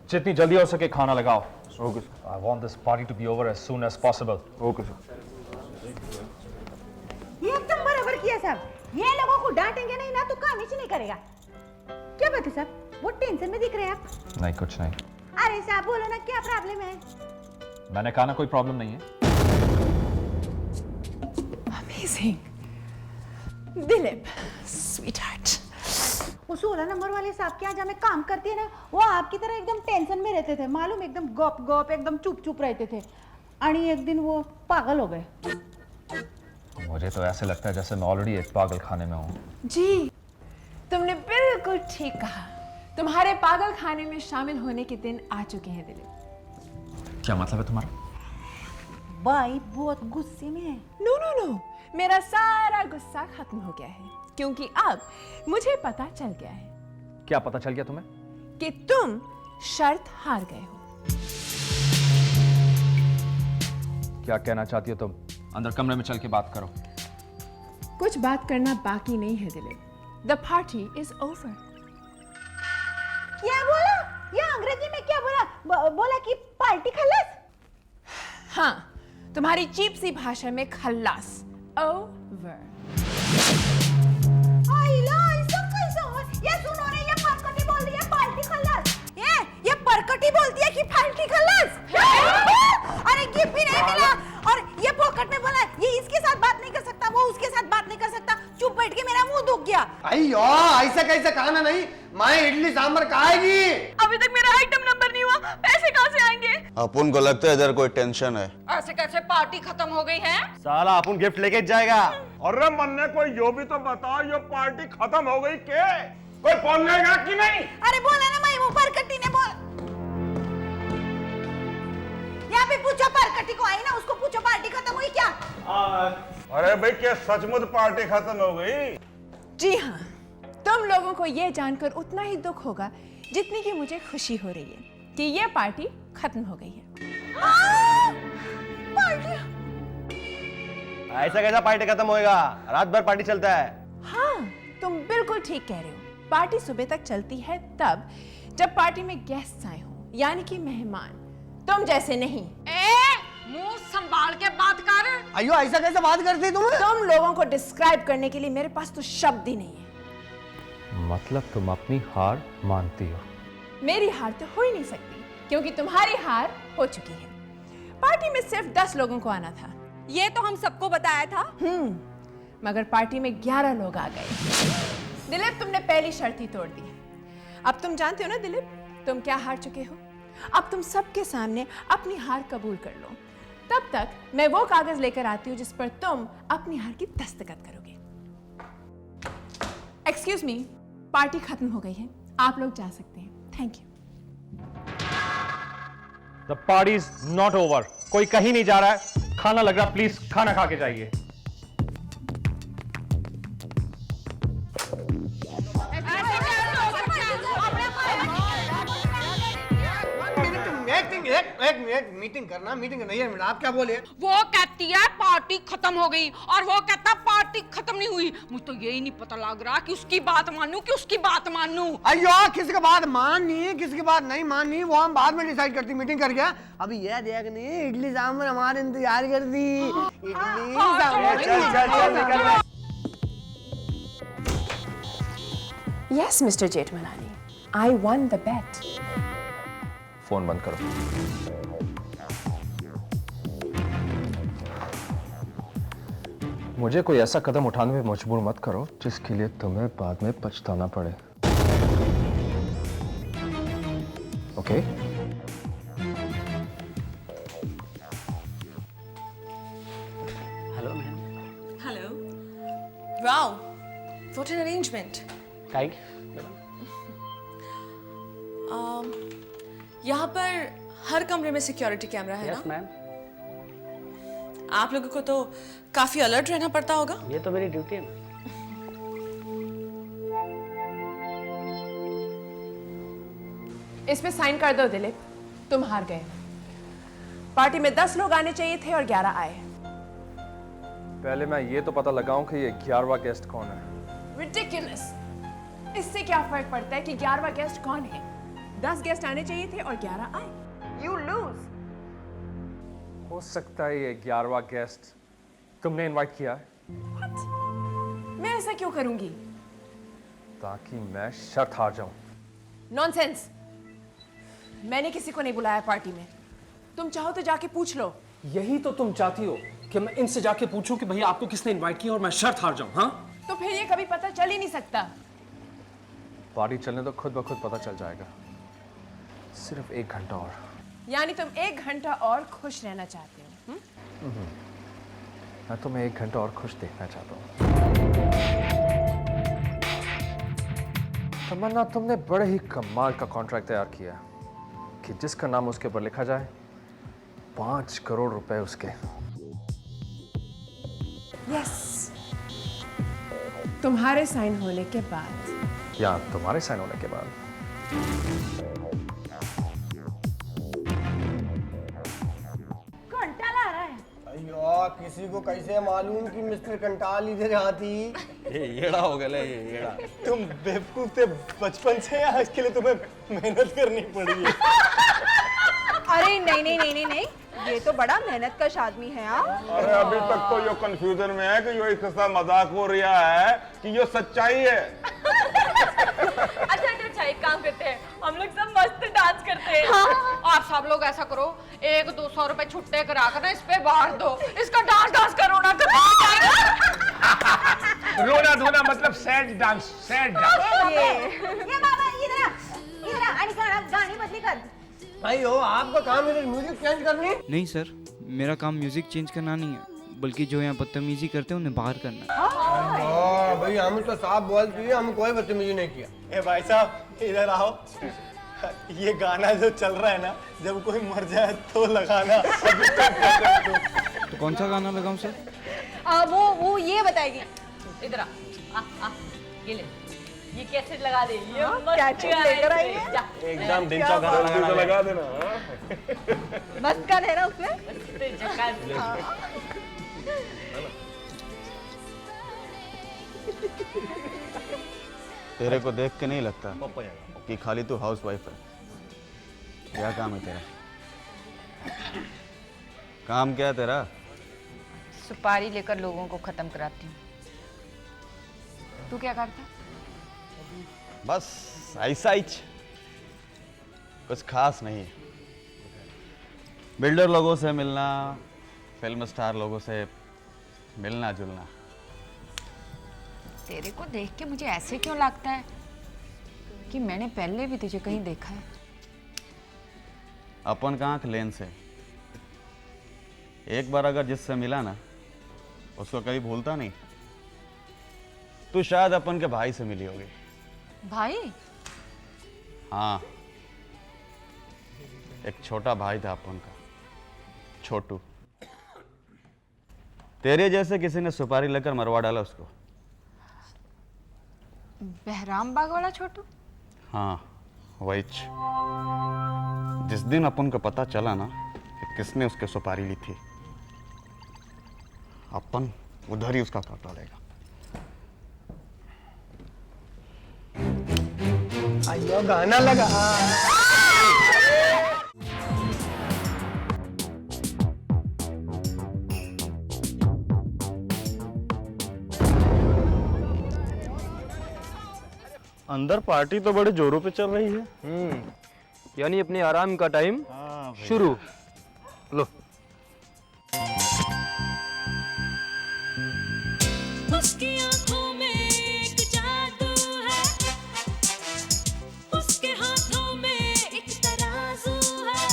जितनी जल्दी हो सके खाना लगाओ। Okay sir. I want this party to be over as soon as possible. Okay sir. ये एकदम बराबर किया साहब। ये लोगों को डांटेंगे नहीं ना तो काम ही नहीं करेगा। क्या बात है साहब, वो टेंशन में दिख रहे हैं आप? नहीं कुछ नहीं। अरे साहब बोलो ना, क्या प्रॉब्लम है? मैंने कहा ना कोई प्रॉब्लम नहीं है। Amazing. दिलीप, sweetheart. वो 16 नंबर वाले साहब के यहाँ जहाँ मैं काम करती है ना, वो आपकी तरह एकदम टेंशन में रहते थे मालूम, एकदम गप गप एकदम चुप चुप रहते थे। आणि एक दिन वो पागल हो गए। मुझे तो ऐसे लगता है जैसे मैं ऑलरेडी एक पागल खाने में हूँ। जी, तुमने बिल्कुल ठीक कहा। तुम्हारे पागल खाने में शामिल होने के दिन आ चुके हैं दिलीप। क्या मतलब है तुम्हारा? भाई बहुत गुस्से में है। नो नो नो, मेरा सारा गुस्सा खत्म हो गया है क्योंकि अब मुझे पता चल गया है। क्या पता चल गया तुम्हें? कि तुम शर्त हार गए हो। क्या कहना चाहती हो तुम? अंदर कमरे में चल के बात करो। कुछ बात करना बाकी नहीं है Dilip. The party is over. क्या बोला? ये अंग्रेजी में क्या बोला? बोला कि पार्टी खल्लास? हाँ, तुम्हारी चीप सी भाषा में खल्लास। ओवर। ये सुनो रे, ये परकटी बोल रही है पार्टी खल्लास। ये परकटी बोलती है कि पार्टी खल्लास। अरे गिफ्ट भी नहीं मिला और ये पॉकेट में बोला ये इसके साथ बात नहीं कर सकता, वो उसके साथ बात नहीं कर सकता। चुप बैठ के मेरा मुंह दुख गया। अयो ऐसा कैसे खाना नहीं, माँ इडली सांभर खाएगी। अभी तक मेरा आइटम नंबर नहीं हुआ, पैसे कहाँ से आएंगे? अपन को लगता है इधर कोई टेंशन है। ऐसे कैसे पार्टी खत्म हो गई है? साला अपन गिफ्ट लेके जाएगा। अरे मन्ने कोई यो भी तो बताओ, ये पार्टी खत्म हो गई के? कोई फोन लेगा कि नहीं? अरे बोला ना मैं, वो परकटी ने बोल। यहाँ पे पूछो परकटी को आई ना, उसको पूछो पार्टी खत्म हुई क्या? अरे भाई क्या सचमुच पार्टी खत्म हो गई? जी हाँ, तुम लोगों को ये जानकर उतना ही दुख होगा जितनी कि मुझे खुशी हो रही है कि ये पार्टी खत्म हो गई है। ऐसा कैसा पार्टी खत्म होएगा? रात भर पार्टी चलता है। हाँ, तुम बिल्कुल ठीक कह रहे हो। पार्टी सुबह तक चलती है तब जब पार्टी में गेस्ट आए हो, यानी कि मेहमान, तुम जैसे नहीं। मुंह संभाल के बात कर। अयो ऐसा कैसे बात करती तुम? तुम लोगों को डिस्क्राइब करने के लिए मेरे पास तो शब्द ही नहीं है। मतलब तुम अपनी हार मानती हो? मेरी हार तो हो ही नहीं सकती क्योंकि तुम्हारी हार हो चुकी है। पार्टी में सिर्फ 10 लोगों को आना था। ये तो हम सबको बताया था। मगर पार्टी में 11 लोग आ गए। दिलीप, तुमने पहली शर्त ही तोड़ दी। अब तुम जानते हो ना दिलीप, तुम क्या हार चुके हो। अब तुम सबके सामने अपनी हार कबूल कर लो। तब तक मैं वो कागज लेकर आती हूँ जिस पर तुम अपनी हार की दस्तखत करोगे। एक्सक्यूज मी, पार्टी खत्म हो गई है, आप लोग जा सकते हैं। Thank you. The party is not over. कोई कहीं नहीं जा रहा है। खाना लग रहा, प्लीज खाना खा के जाइए। एक मिनट, मीटिंग करना, मीटिंग नहीं है। आप क्या बोले? वो कहती है पार्टी खत्म हो गई और वो कहता पार्टी खत्म नहीं हुई। मुझे तो यही नहीं पता लग रहा कि उसकी बात मानूं कि उसकी बात मानूं। अयो किसी की बात माननी, किसी की बात नहीं माननी, वो हम बाद में डिसाइड करती। मीटिंग कर गया। अभी ये देखनी इडली सांभर हमारे इंतजार करती। इडली सांभर। चल निकल। Yes mister Jethmalani, I won the bet. Phone बंद करो। मुझे कोई ऐसा कदम उठाने में मजबूर मत करो जिसके लिए तुम्हें बाद में पछताना पड़े। Okay? Hello ma'am. Hello. Wow, what an arrangement. यहाँ पर हर कमरे में सिक्योरिटी कैमरा है ना? मैम। आप लोगों को तो काफी अलर्ट रहना पड़ता होगा। ये तो मेरी ड्यूटी है। इस पे साइन कर दो दिलीप, तुम हार गए। पार्टी में 10 लोग आने चाहिए थे और 11 आए। पहले मैं ये तो पता लगाऊं कि ये 11वां गेस्ट कौन है। Ridiculous. इससे क्या फर्क पड़ता है कि 11वां गेस्ट कौन है? 10 गेस्ट आने चाहिए थे और 11 आए। You lose. हो सकता है ये 11वां गेस्ट तुमने इनवाइट किया है मैं ऐसा क्यों करूंगी? ताकि मैं शर्त हार जाऊं। नॉनसेंस। मैंने किसी को नहीं बुलाया पार्टी में। तुम चाहो तो जाके पूछ लो। यही तो तुम चाहती हो कि मैं इनसे जाके पूछूं कि भैया आपको किसने इनवाइट किया और मैं शर्त हार जाऊं, हाँ? तो फिर ये कभी पता चल ही नहीं सकता। पार्टी चलने तो खुद ब खुद पता चल जाएगा। सिर्फ 1 घंटा और। यानी तुम 1 घंटा और खुश रहना चाहते हो? मैं तुम्हें 1 घंटा और खुश देखना चाहता हूँ। तमन्ना, तुमने बड़े ही कमाल का कॉन्ट्रैक्ट तैयार किया कि जिसका नाम उसके ऊपर लिखा जाए 5 करोड़ रुपए उसके। यस। तुम्हारे साइन होने के बाद। या तुम्हारे साइन होने के बाद। घंटा ला रहा है। अयो, किसी को कैसे मालूम कि मिस्टर कंटाल इधर आती? ये येड़ा हो गया ये येड़ा। तुम बेवकूफ थे बचपन से या इसके लिए तुम्हें मेहनत करनी पड़ी है? अरे नहीं नहीं नहीं नहीं नहीं, ये तो बड़ा मेहनत कश आदमी है। अरे अभी तक तो ये कंफ्यूजन में है कि यो इसके साथ मजाक हो रहा है कि ये सच्चाई है। अच्छा एक काम करते हैं, हम लोग सब मस्त डांस करते हैं। आप सब लोग ऐसा करो, 100-200 रुपए छुट्टे करा कर ना इस पे बांट दो, इसका डांस करो ना तो रोना धोना मतलब सैड डांस, सैड डांस। ये बाबा इधर आ आणि गाणी बदली कर। अयो, आपका काम है म्यूजिक चेंज करनी? नहीं सर, मेरा काम म्यूजिक चेंज करना नहीं है, बल्कि जो यहाँ बदतमीजी करते हैं उन्हें बाहर करना है। भाई हम तो साफ बोलती है, हम कोई बदतमीजी नहीं किया। ए भाई साहब इधर आओ। ये गाना जो चल रहा है ना, जब कोई मर जाए तो लगाना। तो कौन सा गाना लगाऊं सर? वो ये बताएगी। इधर आ, ये ले, ये कैसे लगा दे, ये कैसे लेकर आई है? एकदम दिन का गाना जल्दी से लगा देना। मस्त गाना है ना उसमें। तेरे को देख के नहीं लगता कि खाली तू हाउस वाइफ है। क्या काम है तेरा? काम क्या है तेरा? सुपारी लेकर लोगों को खत्म कराती हूँ। तू क्या करता? बस ऐसा ही, कुछ खास नहीं है। बिल्डर लोगों से मिलना, फिल्म स्टार लोगों से मिलना जुलना। तेरे को देख के मुझे ऐसे क्यों लगता है कि मैंने पहले भी तुझे कहीं देखा है? अपन का आंख लेंस है। एक बार अगर जिससे मिला ना, उसको कभी भूलता नहीं। तू शायद अपन के भाई से मिली होगी। भाई? हाँ, एक छोटा भाई था अपन का, छोटू। तेरे जैसे किसी ने सुपारी लेकर मरवा डाला उसको। बहराम बाग वाला छोटू? हाँ, वही। जिस दिन अपन को पता चला ना कि किसने उसके सुपारी ली थी, अपन उधर ही उसका काटा लेगा। अयो, गाना लगा। अंदर पार्टी तो बड़े जोरों पे चल रही है। यानी अपने आराम का टाइम शुरू। लो। उसकी आंखों में एक जादू है, उसके हाथों में एक तराजू है,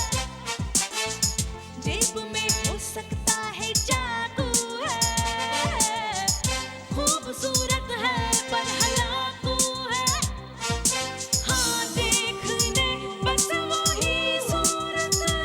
जेब में हो सकता है चाकू है, खूबसूरत है पर हलाकू है, हाँ देखने बस वही सूरत है।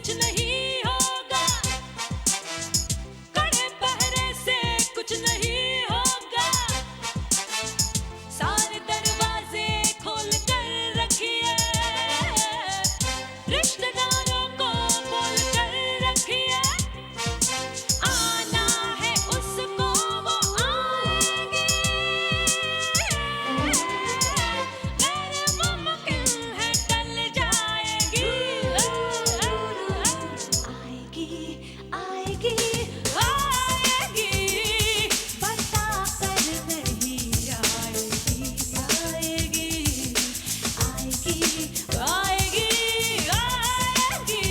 कुछ नहीं होगा, कड़े पहरे से कुछ नहीं होगा, सारे दरवाजे खोल कर रखिए, रिश्तेदारों को बोल कर रखिए, आना है उसको वो आएगी, गैर मुमकिन है टल जाएगी, आएगी आएगी आएगी, बता कर नहीं आएगी, आएगी आएगी आएगी आएगी,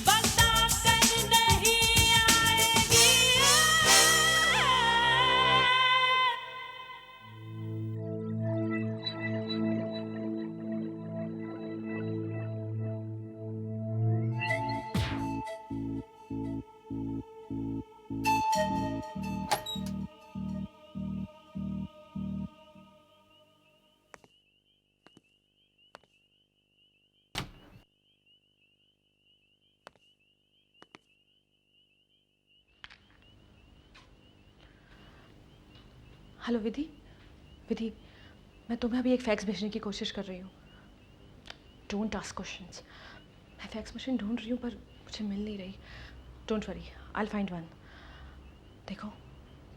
बता कर नहीं आएगी। हेलो विधि, विधि, मैं तुम्हें अभी एक फैक्स भेजने की कोशिश कर रही हूँ। Don't ask questions. मैं फैक्स मशीन ढूंढ रही हूँ पर मुझे मिल नहीं रही। Don't worry, I will find one. देखो,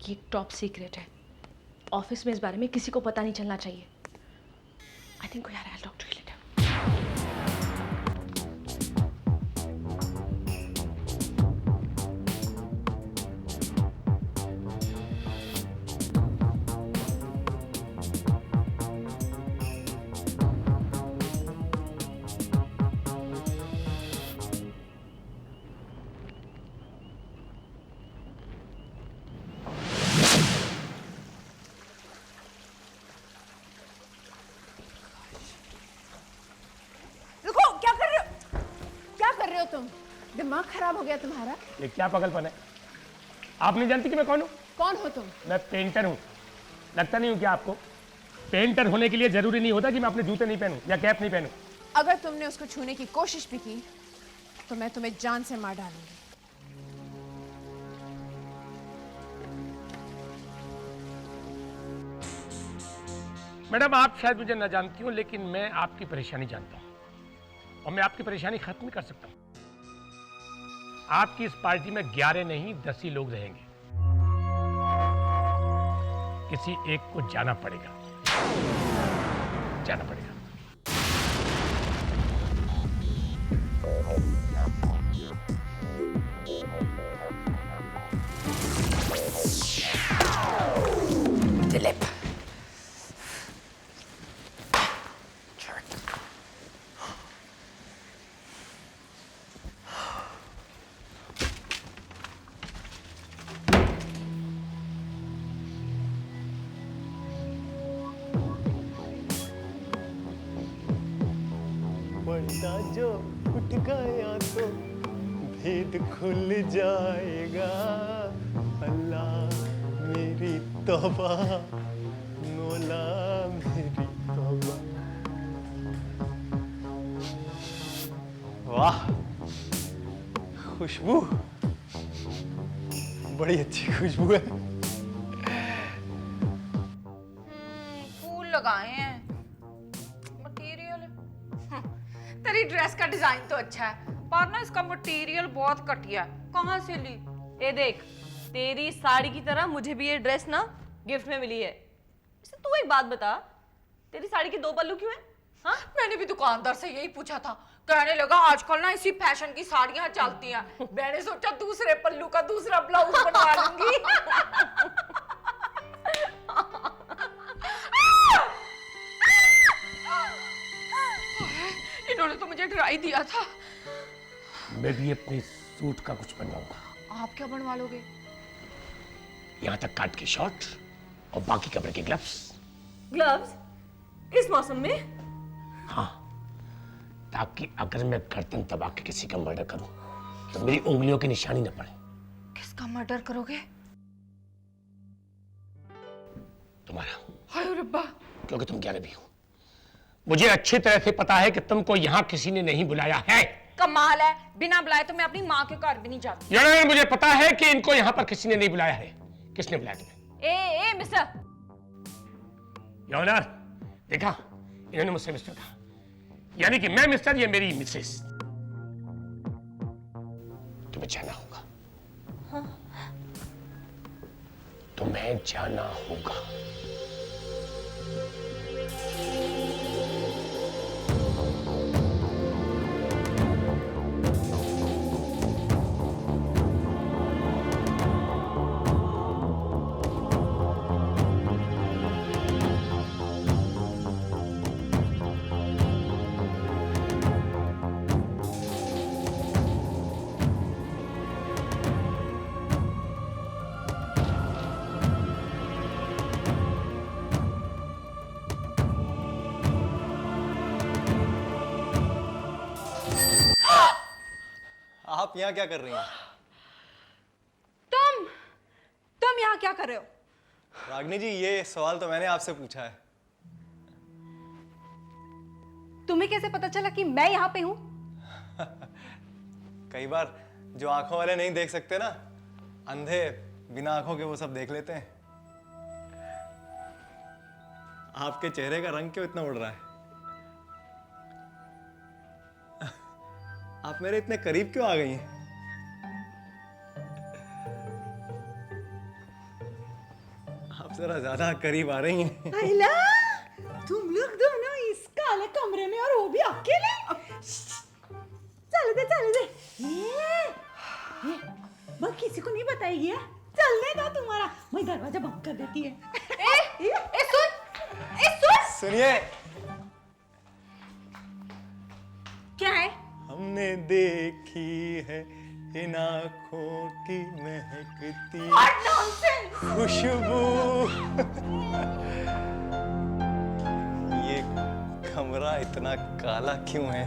ये एक टॉप सीक्रेट है। ऑफिस में इस बारे में किसी को पता नहीं चलना चाहिए। आई थिंक यार, I will talk to you later. दिमाग खराब हो गया तुम्हारा? ये क्या पागलपन है? आप नहीं जानती कि मैं कौन हूँ? कौन हो तुम? मैं पेंटर हूँ। लगता नहीं हूँ क्या आपको? पेंटर होने के लिए जरूरी नहीं होता कि मैं अपने जूते नहीं पहनूं या कैप नहीं पहनूं। अगर तुमने उसको छूने की कोशिश भी की तो मैं तुम्हें जान से मार डालूंगी। मैडम, आप शायद मुझे न जानती हो, लेकिन मैं आपकी परेशानी जानता हूँ और मैं आपकी परेशानी खत्म कर सकता हूँ। आपकी इस पार्टी में 11 नहीं 10 ही लोग रहेंगे। किसी एक को जाना पड़ेगा, जाना पड़ेगा। दिलीप, पर्दा जो उठ गया तो भेद खुल जाएगा। अल्लाह मेरी तौबा, मौला मेरी तौबा। वाह, खुशबू बड़ी अच्छी खुशबू है। फूल लगाए हैं, मटेरियल। तेरी ड्रेस का डिजाइन तो अच्छा है, पर ना इसका मटेरियल बहुत घटिया है। कहाँ से ली? ये देख, तेरी साड़ी की तरह मुझे भी ये ड्रेस ना गिफ्ट में मिली है। तू एक बात बता, तेरी साड़ी के 2 पल्लू क्यों है? हाँ, मैंने भी दुकानदार से यही पूछा था। कहने लगा आजकल ना इसी फैशन की साड़ियां चलती हैं। मैंने सोचा दूसरे पल्लू का दूसरा ब्लाउज बनवा लूंगी। इन्होंने तो मुझे डरा ही दिया था। मैं भी अपने सूट का कुछ बनवाऊंगा। आप क्या बनवा लोगे? यहाँ तक काट के शॉर्ट और बाकी कपड़े के ग्लव्स। ग्लव्स? इस मौसम में? हाँ, ताकि अगर मैं गर्दन दबा के किसी का मर्डर करूं तो मेरी उंगलियों की निशानी न पड़े। किसका मर्डर करोगे? तुम्हारा। हाय रब्बा। क्योंकि तुम 11 भी हो। मुझे अच्छी तरह से पता है कि तुमको यहाँ किसी ने नहीं बुलाया है। कमाल है, बिना बुलाए तो मैं अपनी माँ के घर भी नहीं जाती। योर ऑनर, मुझे पता है कि इनको यहाँ पर किसी ने नहीं बुलाया है। किसने बुलाया तुम्हें? ए मिस्टर। योर ऑनर, देखा, इन्होंने मुझसे मिस्टर कहा, यानी कि मैं मिस्टर, ये मेरी मिसेस। तुम्हें जाना होगा। हाँ? तुम्हें जाना होगा। आप यहाँ क्या कर रही हैं? तुम यहाँ क्या कर रहे हो? रागिनी जी, ये सवाल तो मैंने आपसे पूछा है। तुम्हें कैसे पता चला कि मैं यहाँ पे हूँ? कई बार जो आंखों वाले नहीं देख सकते ना, अंधे बिना आंखों के वो सब देख लेते हैं। आपके चेहरे का रंग क्यों इतना उड़ रहा है? आप मेरे इतने करीब क्यों आ गई हैं? आप जरा ज्यादा करीब आ रही हैं। आइला, तुम लोग दोनों इस काले कमरे में और वो भी अकेले? चल दे। ये बस किसी को नहीं बताएगी है? चलने दो तुम्हारा, मैं दरवाजा बंद कर देती है। सुन। सुनिए, क्या है? हमने देखी है इन आँखों की महकती खुशबू। ये कमरा इतना काला क्यों है?